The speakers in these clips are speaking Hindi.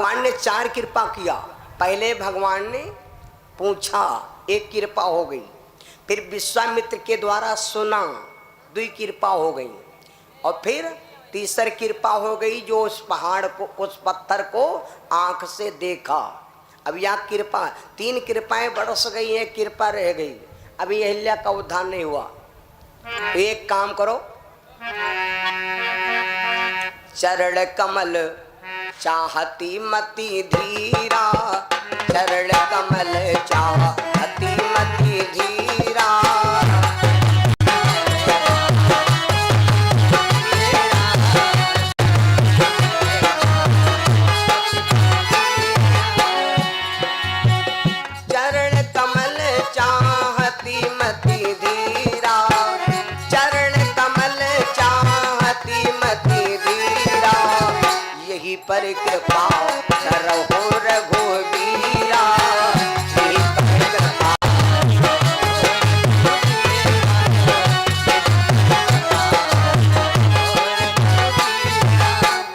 भगवान ने 4 कृपा किया। पहले भगवान ने पूछा, 1 कृपा हो गई। फिर विश्वामित्र के द्वारा सुना, 2 कृपा हो गई। और फिर तीसरी कृपा हो गई, जो उस पहाड़ को, उस पत्थर को आंख से देखा। अब यहाँ कृपा 3 कृपाएं बरस गई, 1 कृपा रह गई। अभी अहिल्या का उद्धार नहीं हुआ। तो एक काम करो, चरण कमल चाहती मति धीरा, चरण कमल चाहती मति धीरा। चरण कमल चाहती मति धीरा, चरण कमल चाहती मति धीरा। यही पर कृपा करहु रघुबीरा, यही पर कृपा।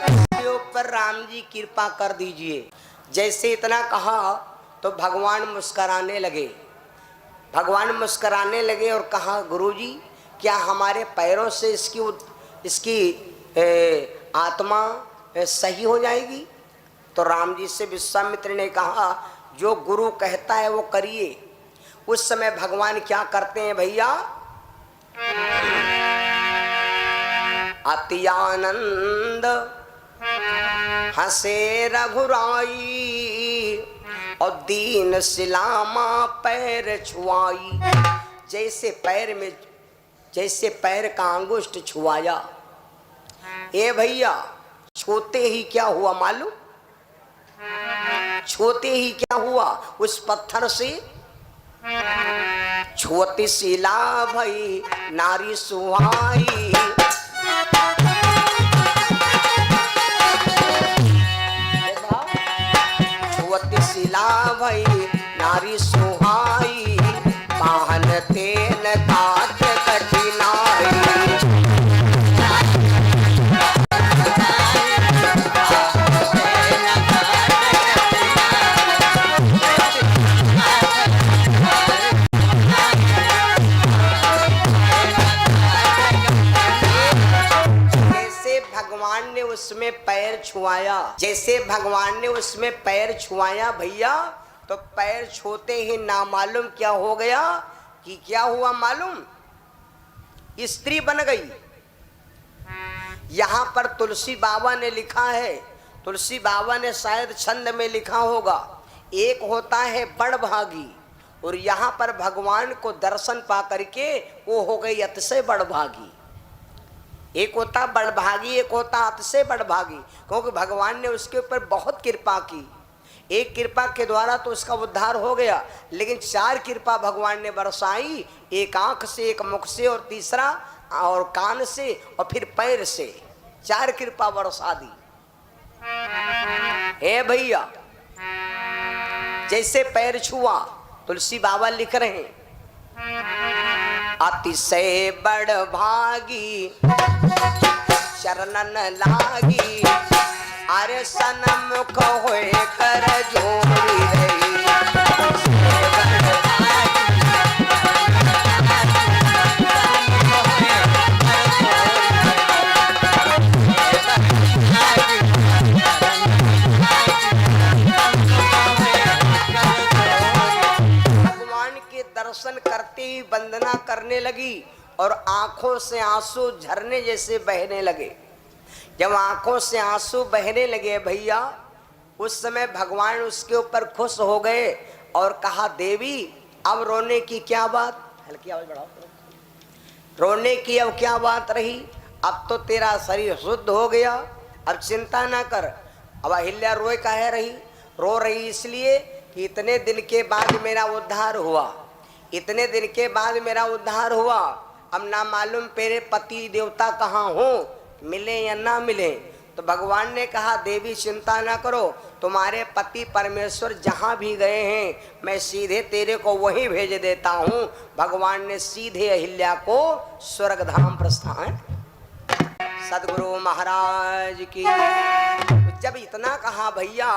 इसके ऊपर राम जी कृपा कर दीजिए। जैसे इतना कहा तो भगवान मुस्कराने लगे। भगवान मुस्कराने लगे और कहा, गुरुजी क्या हमारे पैरों से इसकी आत्मा सही हो जाएगी? तो राम जी से विश्वामित्र ने कहा, जो गुरु कहता है वो करिए। उस समय भगवान क्या करते हैं भैया, अति आनंद हंसे रघुराई, और दीन सिलामा पैर छुआई। जैसे पैर का अंगुष्ठ छुआया। ए भैया, छूते ही क्या हुआ मालूम? छूते ही क्या हुआ? उस पत्थर से छुअती शिला भई नारी सुहाई। छुअती शिला भई नारी सुहाई, पाहन तेन काट कठिनाई। भगवान ने उसमें पैर छुआया, जैसे भगवान ने उसमें पैर छुआया भैया, तो पैर छूते ही ना मालूम क्या हो गया कि क्या हुआ मालूम? स्त्री बन गई। यहां पर तुलसी बाबा ने लिखा है, तुलसी बाबा ने शायद छंद में लिखा होगा, एक होता है बड़भागी, और यहां पर भगवान को दर्शन पा करके वो हो गई अतिशय बड़भागी। एक होता बड़भागी, एक होता अतिशय बड़भागी, क्योंकि भगवान ने उसके ऊपर बहुत कृपा की। एक कृपा के द्वारा तो उसका उद्धार हो गया, लेकिन 4 कृपा भगवान ने बरसाई, एक आंख से, एक मुख से, और तीसरा और कान से, और फिर पैर से। 4 कृपा बरसा दी। हे भैया, जैसे पैर छुआ, तुलसी बाबा लिख रहे हैं, अतिशय बड़भागी शरणन लागी, अरे सनमुख होए कर जोरी रही। भगवान के दर्शन करते ही वंदना करने लगी और आंखों से आंसू झरने जैसे बहने लगे। जब आंखों से आंसू बहने लगे भैया, उस समय भगवान उसके ऊपर खुश हो गए और कहा, देवी अब रोने की क्या बात? हल्की आवाज बढ़ाओ। रोने की अब क्या बात रही? अब तो तेरा शरीर शुद्ध हो गया, अब चिंता ना कर। अब अहिल्या रोए काहे रही? रो रही इसलिए कि इतने दिन के बाद मेरा उद्धार हुआ, इतने दिन के बाद मेरा उद्धार हुआ। अब ना मालूम मेरे पति देवता कहाँ हो, मिले या ना मिले। तो भगवान ने कहा, देवी चिंता ना करो, तुम्हारे पति परमेश्वर जहाँ भी गए हैं मैं सीधे तेरे को वहीं भेज देता हूँ। भगवान ने सीधे अहिल्या को स्वर्ग धाम प्रस्थान। सदगुरु महाराज की जब इतना कहा भैया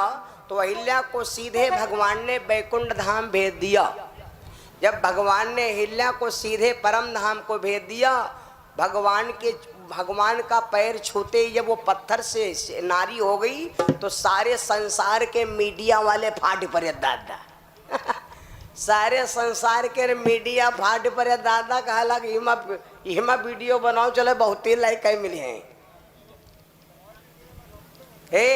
तो अहिल्या को सीधे भगवान ने बैकुंठ धाम भेज दिया। जब भगवान ने अहिल्या को सीधे परम धाम को भेज दिया, भगवान का पैर छूते ही जब वो पत्थर से नारी हो गई तो सारे संसार के मीडिया वाले फाट पड़े दादा। सारे संसार के मीडिया फाट पड़े दादा, कहला कि हिमा वीडियो बनाओ, चले बहुत ही लाइक मिले हैं। हे